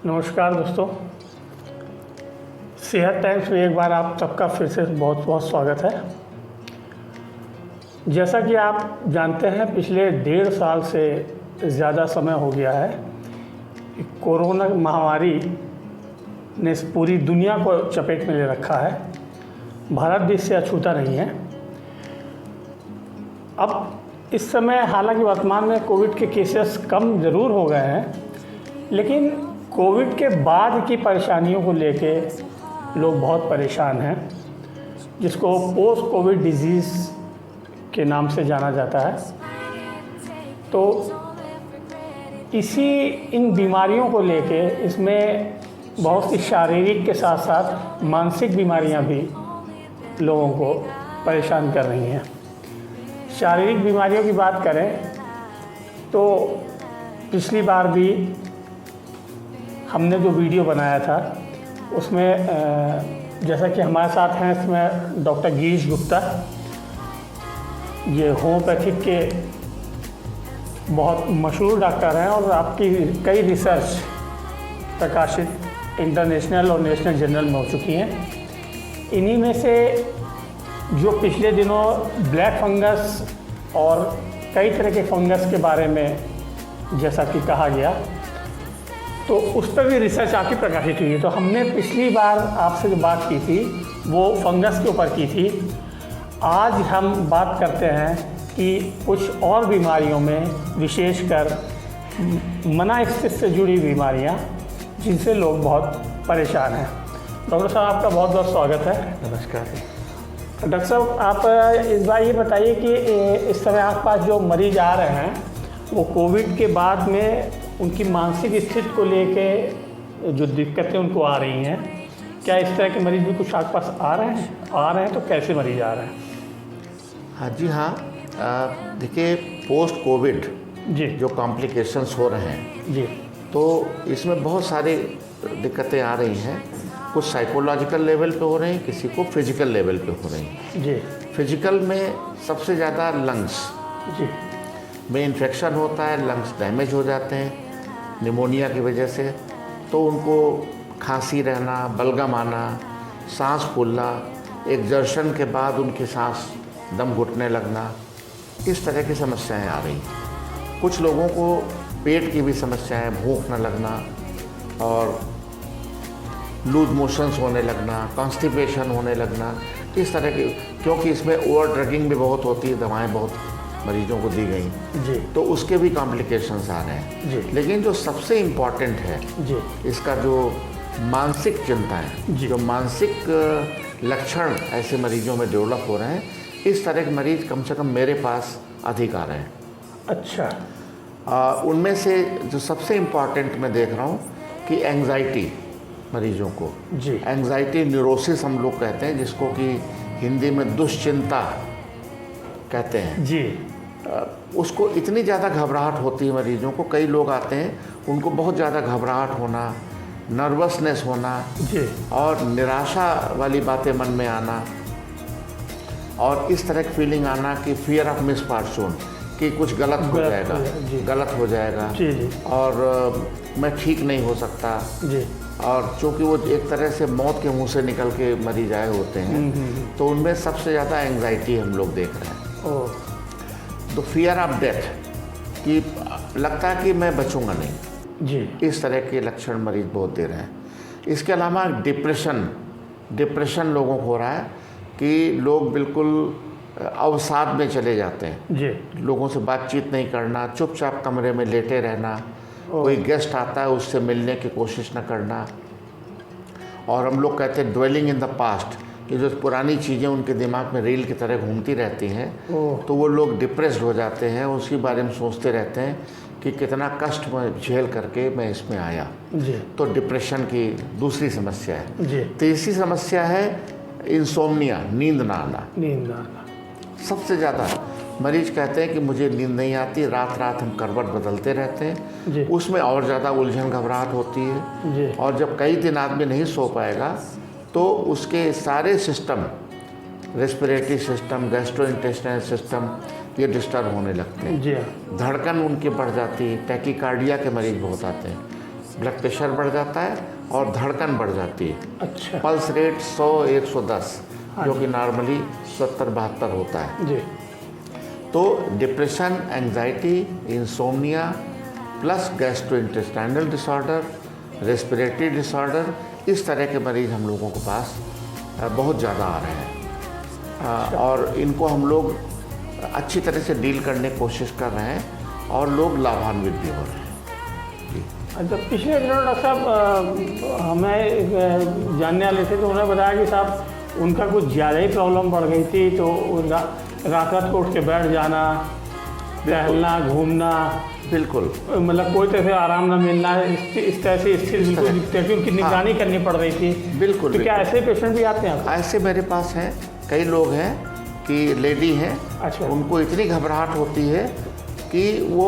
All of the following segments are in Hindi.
नमस्कार दोस्तों, सेहत टाइम्स में एक बार आप सबका फिर से बहुत बहुत स्वागत है। जैसा कि आप जानते हैं, पिछले 1.5 साल से ज़्यादा समय हो गया है कि कोरोना महामारी ने इस पूरी दुनिया को चपेट में ले रखा है। भारत भी इससे अछूता नहीं है। अब इस समय हालांकि वर्तमान में कोविड के केसेस कम ज़रूर हो गए हैं, लेकिन कोविड के बाद की परेशानियों को लेके लोग बहुत परेशान हैं, जिसको पोस्ट कोविड डिजीज़ के नाम से जाना जाता है। तो इन बीमारियों को लेके इसमें बहुत सी शारीरिक के साथ साथ मानसिक बीमारियां भी लोगों को परेशान कर रही हैं। शारीरिक बीमारियों की बात करें तो पिछली बार भी हमने जो वीडियो बनाया था उसमें जैसा कि हमारे साथ हैं इसमें डॉक्टर गिरीश गुप्ता, ये होम्योपैथिक के बहुत मशहूर डॉक्टर हैं और आपकी कई रिसर्च प्रकाशित इंटरनेशनल और नेशनल जर्नल में हो चुकी हैं। इन्हीं में से जो पिछले दिनों ब्लैक फंगस और कई तरह के फंगस के बारे में जैसा कि कहा गया, तो उस पर भी रिसर्च आपकी प्रकाशित हुई है। तो हमने पिछली बार आपसे जो बात की थी वो फंगस के ऊपर की थी। आज हम बात करते हैं कि कुछ और बीमारियों में, विशेषकर मनस्तिष्क से जुड़ी बीमारियां जिनसे लोग बहुत परेशान हैं। डॉक्टर साहब, आपका बहुत बहुत स्वागत है। नमस्कार। डॉक्टर साहब, आप इस बार ये बताइए कि इस समय आसपास जो मरीज आ रहे हैं वो कोविड के बाद में उनकी मानसिक स्थिति को लेके जो दिक्कतें उनको आ रही हैं, क्या इस तरह के मरीज भी कुछ आस पास आ रहे हैं? तो कैसे मरीज आ रहे हैं? हाँ जी, हाँ। देखिए, पोस्ट कोविड जी जो कॉम्प्लिकेशंस हो रहे हैं जी, तो इसमें बहुत सारी दिक्कतें आ रही हैं। कुछ साइकोलॉजिकल लेवल पे हो रही हैं, किसी को फिजिकल लेवल पे हो रही हैं। जी फिजिकल में सबसे ज़्यादा लंग्स जी में इन्फेक्शन होता है, लंग्स डैमेज हो जाते हैं निमोनिया की वजह से। तो उनको खांसी रहना, बलगम आना, सांस फूलना, एग्जर्शन के बाद उनकी सांस दम घुटने लगना, इस तरह की समस्याएं आ रही हैं। कुछ लोगों को पेट की भी समस्याएं, भूख न लगना और लूज मोशंस होने लगना, कॉन्स्टिपेशन होने लगना, इस तरह की, क्योंकि इसमें ओवर ड्रगिंग भी बहुत होती है, दवाएं बहुत मरीजों को दी गई जी, तो उसके भी कॉम्प्लिकेशंस आ रहे हैं जी। लेकिन जो सबसे इम्पॉर्टेंट है जी इसका जो मानसिक चिंता है, जी। जो मानसिक लक्षण ऐसे मरीजों में डेवलप हो रहे हैं, इस तरह के मरीज कम से कम मेरे पास अधिक आ रहे हैं। अच्छा। उनमें से जो सबसे इम्पॉर्टेंट मैं देख रहा हूँ कि एंग्जाइटी मरीजों को, जी एंग्जाइटी न्यूरोसिस हम लोग कहते हैं, जिसको कि हिंदी में दुश्चिंता कहते हैं जी, उसको इतनी ज़्यादा घबराहट होती है मरीजों को। कई लोग आते हैं, उनको बहुत ज़्यादा घबराहट होना, नर्वसनेस होना जी और निराशा वाली बातें मन में आना और इस तरह की फीलिंग आना कि फियर ऑफ मिसफॉर्चून, कि कुछ गलत हो जाएगा, गलत हो जाएगा जी जी और मैं ठीक नहीं हो सकता। जी। और चूँकि वो एक तरह से मौत के मुंह से निकल के मरीज आए होते हैं, तो उनमें सबसे ज़्यादा एंग्जाइटी हम लोग देख रहे हैं। ओह, तो फियर ऑफ डेथ, कि लगता है कि मैं बचूंगा नहीं, जी इस तरह के लक्षण मरीज बहुत दे रहे हैं। इसके अलावा डिप्रेशन लोगों को हो रहा है कि लोग बिल्कुल अवसाद में चले जाते हैं, जी लोगों से बातचीत नहीं करना, चुपचाप कमरे में लेटे रहना, कोई गेस्ट आता है उससे मिलने की कोशिश न करना। और हम लोग कहते हैं ड्वेलिंग इन द पास्ट, कि जो पुरानी चीज़ें उनके दिमाग में रील की तरह घूमती रहती हैं, तो वो लोग डिप्रेस्ड हो जाते हैं, उसके बारे में सोचते रहते हैं कि कितना कष्ट मैं झेल करके मैं इसमें आया। जी तो डिप्रेशन की दूसरी समस्या है। जी। तीसरी समस्या है इंसोम्निया, नींद ना आना। नींद आना। सबसे ज़्यादा मरीज कहते हैं कि मुझे नींद नहीं आती, रात रात हम करवट बदलते रहते हैं, जी उसमें और ज़्यादा उलझन घबराहट होती है। जी और जब कई दिन आदमी नहीं सो पाएगा तो उसके सारे system, respiratory system, gastrointestinal system, ये डिस्टर्ब होने लगते हैं। जी हाँ। धड़कन उनकी बढ़ जाती है, टैकीकार्डिया के मरीज बहुत आते हैं, ब्लड प्रेशर बढ़ जाता है और धड़कन बढ़ जाती है। अच्छा पल्स रेट 100-110 जो कि नॉर्मली 70-72 होता है। जी। तो depression, anxiety, insomnia plus gastrointestinal disorder, respiratory disorder, इस तरह के मरीज़ हम लोगों के पास बहुत ज़्यादा आ रहे हैं और इनको हम लोग अच्छी तरह से डील करने की कोशिश कर रहे हैं और लोग लाभान्वित भी हो रहे हैं। जी। अच्छा, पिछले दिनों डॉक्टर साहब हमें जानने वाले थे तो उन्होंने बताया कि साहब उनका कुछ ज़्यादा ही प्रॉब्लम बढ़ गई थी, तो रात रात को उठ के बैठ जाना, टहलना, घूमना, बिल्कुल मतलब कोई तरह से आराम न मिलना, इस तरह से स्थिति बिल्कुल दिखती है कि उनकी निगरानी करनी पड़ रही थी। बिल्कुल। तो क्या ऐसे पेशेंट भी आते हैं? ऐसे मेरे पास हैं, कई लोग हैं कि लेडी हैं। अच्छा। उनको इतनी घबराहट होती है कि वो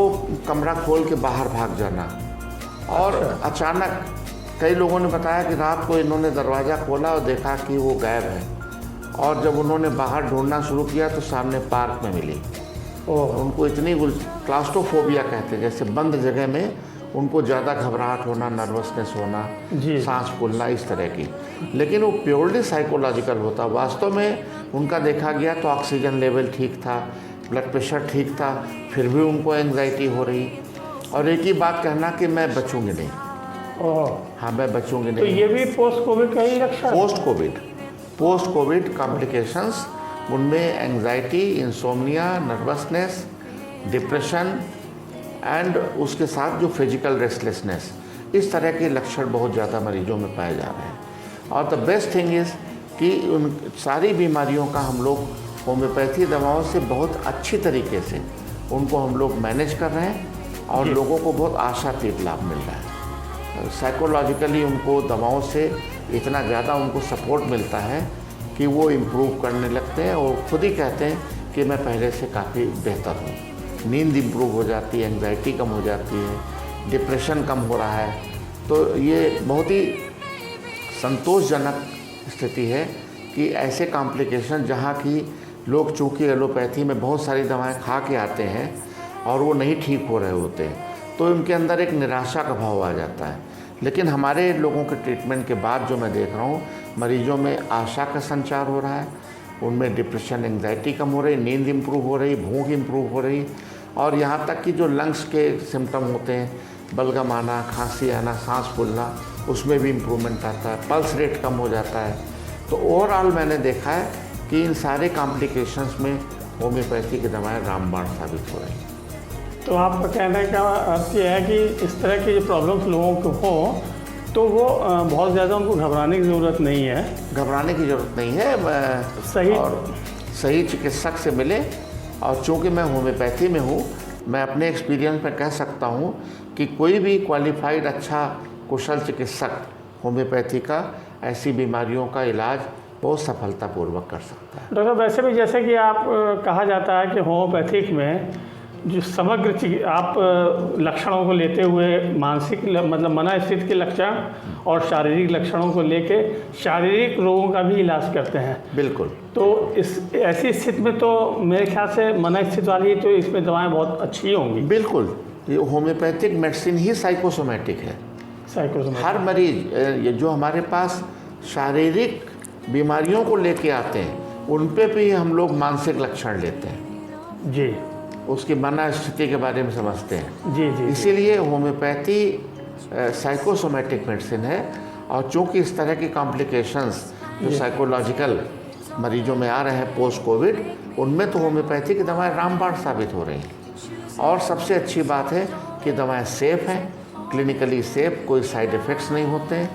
कमरा खोल के बाहर भाग जाना और अच्छा। अचानक कई लोगों ने बताया कि रात को इन्होंने दरवाज़ा खोला और देखा कि वो गायब है और जब उन्होंने बाहर ढूंढना शुरू किया तो सामने पार्क में मिली। उनको इतनी क्लास्ट्रोफोबिया कहते हैं, जैसे बंद जगह में उनको ज़्यादा घबराहट होना, नर्वसनेस होना, सांस फूलना, इस तरह की। लेकिन वो प्योरली साइकोलॉजिकल होता। वास्तव में उनका देखा गया तो ऑक्सीजन लेवल ठीक था, ब्लड प्रेशर ठीक था, फिर भी उनको एंग्जाइटी हो रही और एक ही बात कहना कि मैं बचूंगी नहीं। हाँ, मैं बचूंगी नहीं। तो ये भी पोस्ट कोविड का ही लक्षण? पोस्ट कोविड कॉम्प्लिकेशंस, उनमें anxiety, insomnia, nervousness, depression and उसके साथ जो फिजिकल रेस्टलेसनेस, इस तरह के लक्षण बहुत ज़्यादा मरीजों में पाए जा रहे हैं। और द बेस्ट थिंग इज़ कि उन सारी बीमारियों का हम लोग होम्योपैथी दवाओं से बहुत अच्छी तरीके से उनको हम लोग मैनेज कर रहे हैं और लोगों को बहुत आशातीत लाभ मिल रहा है। साइकोलॉजिकली उनको दवाओं से इतना ज़्यादा उनको सपोर्ट मिलता है कि वो इम्प्रूव करने लगते हैं और खुद ही कहते हैं कि मैं पहले से काफ़ी बेहतर हूँ। नींद इम्प्रूव हो जाती है, एंग्जाइटी कम हो जाती है, डिप्रेशन कम हो रहा है। तो ये बहुत ही संतोषजनक स्थिति है कि ऐसे कॉम्प्लिकेशन जहाँ की लोग चूँकि एलोपैथी में बहुत सारी दवाएं खा के आते हैं और वो नहीं ठीक हो रहे होते हैं, तो उनके अंदर एक निराशा का भाव आ जाता है। लेकिन हमारे लोगों के ट्रीटमेंट के बाद जो मैं देख रहा हूँ, मरीजों में आशा का संचार हो रहा है, उनमें डिप्रेशन, एंग्जाइटी कम हो रही, नींद इम्प्रूव हो रही, भूख इम्प्रूव हो रही और यहाँ तक कि जो लंग्स के सिम्टम होते हैं, बलगम आना, खांसी आना, सांस फूलना, उसमें भी इम्प्रूवमेंट आता है, पल्स रेट कम हो जाता है। तो ओवरऑल मैंने देखा है कि इन सारे कॉम्प्लिकेशंस में होम्योपैथी की दवाएँ रामबाण साबित हो रही हैं। तो आपका कहने का अर्थ ये है कि इस तरह की जो प्रॉब्लम्स लोगों को हों तो वो बहुत ज़्यादा उनको घबराने की ज़रूरत नहीं है। घबराने की ज़रूरत नहीं है, सही और सही चिकित्सक से मिले। और चूँकि मैं होम्योपैथी में हूँ, मैं अपने एक्सपीरियंस में कह सकता हूँ कि कोई भी क्वालिफाइड अच्छा कुशल चिकित्सक होम्योपैथी का ऐसी बीमारियों का इलाज बहुत सफलतापूर्वक कर सकता है। डॉक्टर, वैसे भी जैसे कि आप कहा जाता है कि होम्योपैथिक में जो समग्र आप लक्षणों को लेते हुए मानसिक मतलब मनस्थिति के लक्षण और शारीरिक लक्षणों को लेके शारीरिक रोगों का भी इलाज करते हैं। बिल्कुल। तो इस ऐसी स्थिति में तो मेरे ख्याल से मनस्थिति वाली तो इसमें दवाएं बहुत अच्छी होंगी। बिल्कुल, ये होम्योपैथिक मेडिसिन ही साइकोसोमैटिक है। साइकोसोमैटिक। हर मरीज ये जो हमारे पास शारीरिक बीमारियों को लेके आते हैं, उन पे भी हम लोग मानसिक लक्षण लेते हैं जी, उसकी मनस्थिति के बारे में समझते हैं। जी जी। इसीलिए होम्योपैथी साइकोसोमैटिक मेडिसिन है। और चूँकि इस तरह की कॉम्प्लिकेशंस जो साइकोलॉजिकल मरीजों में आ रहे हैं पोस्ट कोविड, उनमें तो होम्योपैथी की दवाएं रामबाण साबित हो रही हैं। और सबसे अच्छी बात है कि दवाएं सेफ़ हैं, क्लिनिकली सेफ़, कोई साइड इफ़ेक्ट्स नहीं होते हैं,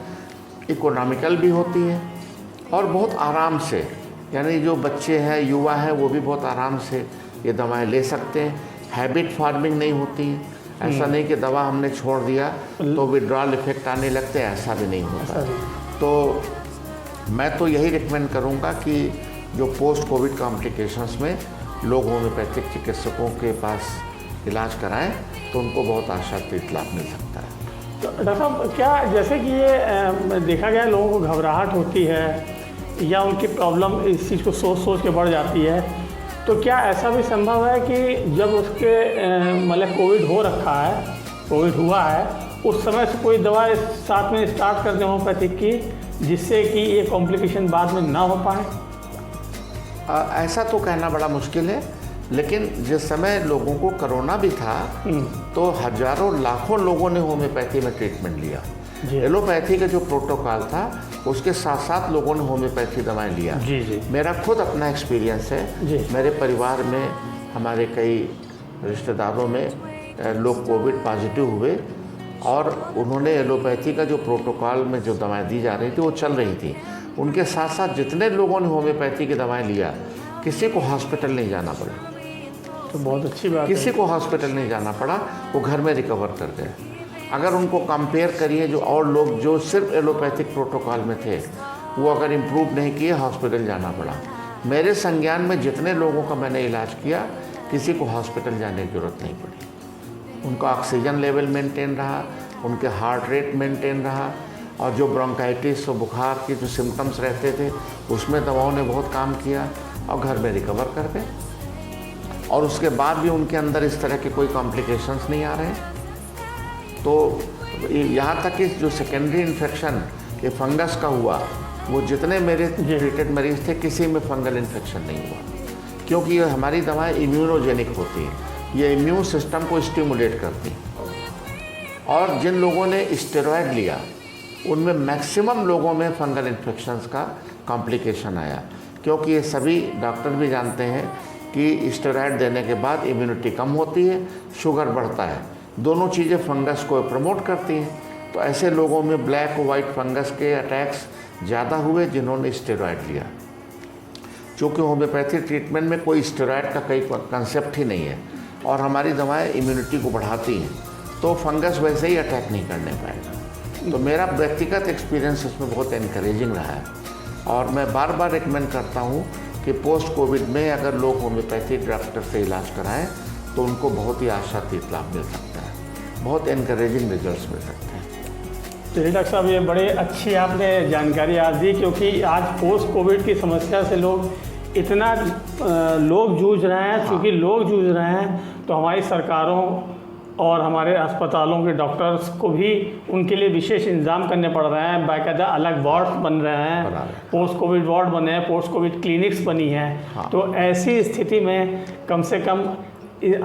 इकोनॉमिकल भी होती हैं और बहुत आराम से, यानी जो बच्चे हैं, युवा हैं, वो भी बहुत आराम से ये दवाएं ले सकते हैं। हैबिट फार्मिंग नहीं होती है, ऐसा नहीं कि दवा हमने छोड़ दिया तो विड्रॉल इफेक्ट आने लगते हैं, ऐसा भी नहीं होता। तो मैं तो यही रिकमेंड करूंगा कि जो पोस्ट कोविड कॉम्प्लिकेशंस में लोग होम्योपैथिक चिकित्सकों के पास इलाज कराएं तो उनको बहुत आशातीत लाभ मिल सकता है। तो डॉक्टर साहब, क्या जैसे कि ये देखा गया लोगों को घबराहट होती है या उनकी प्रॉब्लम इस चीज़ को सोच सोच के बढ़ जाती है, तो क्या ऐसा भी संभव है कि जब उसके मतलब कोविड हो रखा है, कोविड हुआ है उस समय से कोई दवा साथ में स्टार्ट कर दें होम्योपैथिक की, जिससे कि ये कॉम्प्लिकेशन बाद में ना हो पाए? ऐसा तो कहना बड़ा मुश्किल है, लेकिन जिस समय लोगों को कोरोना भी था तो हजारों लाखों लोगों ने होम्योपैथी में ट्रीटमेंट लिया। एलोपैथी का जो प्रोटोकॉल था उसके साथ साथ लोगों ने होम्योपैथी दवाएं लिया। जी। मेरा खुद अपना एक्सपीरियंस है। मेरे परिवार में हमारे कई रिश्तेदारों में लोग कोविड पॉजिटिव हुए और उन्होंने एलोपैथी का जो प्रोटोकॉल में जो दवाएं दी जा रही थी वो चल रही थी। उनके साथ साथ जितने लोगों ने होम्योपैथी की दवाएं लिया, किसी को हॉस्पिटल नहीं जाना पड़ा। तो बहुत अच्छी बात है। किसी को हॉस्पिटल नहीं जाना पड़ा, वो घर में रिकवर कर गए। अगर उनको कंपेयर करिए जो और लोग जो सिर्फ एलोपैथिक प्रोटोकॉल में थे, वो अगर इम्प्रूव नहीं किए, हॉस्पिटल जाना पड़ा। मेरे संज्ञान में जितने लोगों का मैंने इलाज किया, किसी को हॉस्पिटल जाने की ज़रूरत नहीं पड़ी। उनका ऑक्सीजन लेवल मेंटेन रहा, उनके हार्ट रेट मेंटेन रहा, और जो ब्रोंकाइटिस और बुखार के जो सिम्टम्स रहते थे उसमें दवाओं ने बहुत काम किया और घर में रिकवर कर गए। और उसके बाद भी उनके अंदर इस तरह के कोई कॉम्प्लिकेशंस नहीं आ रहे। तो यहाँ तक कि जो सेकेंडरी इन्फेक्शन ये फंगस का हुआ, वो जितने मेरे ट्रीटेड मरीज थे, किसी में फंगल इन्फेक्शन नहीं हुआ, क्योंकि ये हमारी दवाएं इम्यूनोजेनिक होती हैं, ये इम्यून सिस्टम को स्टिमुलेट करती हैं। और जिन लोगों ने स्टेरॉयड लिया उनमें मैक्सिमम लोगों में फंगल इन्फेक्शंस का कॉम्प्लिकेशन आया, क्योंकि ये सभी डॉक्टर भी जानते हैं कि स्टेरॉयड देने के बाद इम्यूनिटी कम होती है, शुगर बढ़ता है, दोनों चीज़ें फंगस को प्रमोट करती हैं। तो ऐसे लोगों में ब्लैक और वाइट फंगस के अटैक्स ज़्यादा हुए जिन्होंने स्टेरॉयड लिया। चूँकि होम्योपैथी ट्रीटमेंट में कोई स्टेरॉयड का कई कंसेप्ट ही नहीं है और हमारी दवाएं इम्यूनिटी को बढ़ाती हैं, तो फंगस वैसे ही अटैक नहीं करने पाएगा। तो मेरा व्यक्तिगत एक्सपीरियंस इसमें बहुत इनकरेजिंग रहा है और मैं बार बार रिकमेंड करता हूँ कि पोस्ट कोविड में अगर लोग होम्योपैथी डॉक्टर से इलाज कराएं तो उनको बहुत ही आशातीत लाभ मिल सकता है, बहुत इनकरेजिंग रिजल्ट्स मिल सकते हैं। चलिए डॉक्टर साहब, ये बड़े अच्छी आपने जानकारी आज दी, क्योंकि आज पोस्ट कोविड की समस्या से लोग इतना लोग जूझ रहे हैं। चूँकि लोग जूझ रहे हैं तो हमारी सरकारों और हमारे अस्पतालों के डॉक्टर्स को भी उनके लिए विशेष इंतजाम करने पड़ रहे हैं। बाकायदा अलग वार्ड बन रहे हैं, पोस्ट कोविड वार्ड बने हैं, पोस्ट कोविड क्लिनिक्स बनी हैं। हाँ। तो ऐसी स्थिति में कम से कम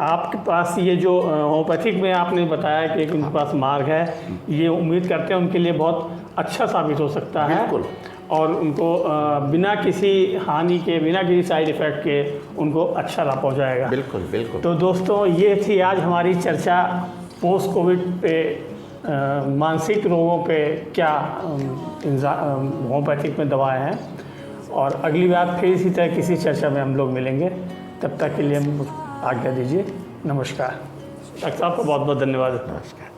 आपके पास ये जो होम्योपैथिक में आपने बताया कि एक उनके पास मार्ग है, ये उम्मीद करते हैं उनके लिए बहुत अच्छा साबित हो सकता है। बिल्कुल। और उनको बिना किसी हानि के, बिना किसी साइड इफ़ेक्ट के उनको अच्छा लाभ पहुँचाएगा। बिल्कुल बिल्कुल। तो दोस्तों, ये थी आज हमारी चर्चा पोस्ट कोविड पे, मानसिक रोगों पे क्या होम्योपैथिक में दवाएं हैं। और अगली बार फिर इसी तरह किसी चर्चा में हम लोग मिलेंगे। तब तक के लिए हम आज्ञा दीजिए। नमस्कार। डॉक्टर साहब को बहुत बहुत धन्यवाद। नमस्कार।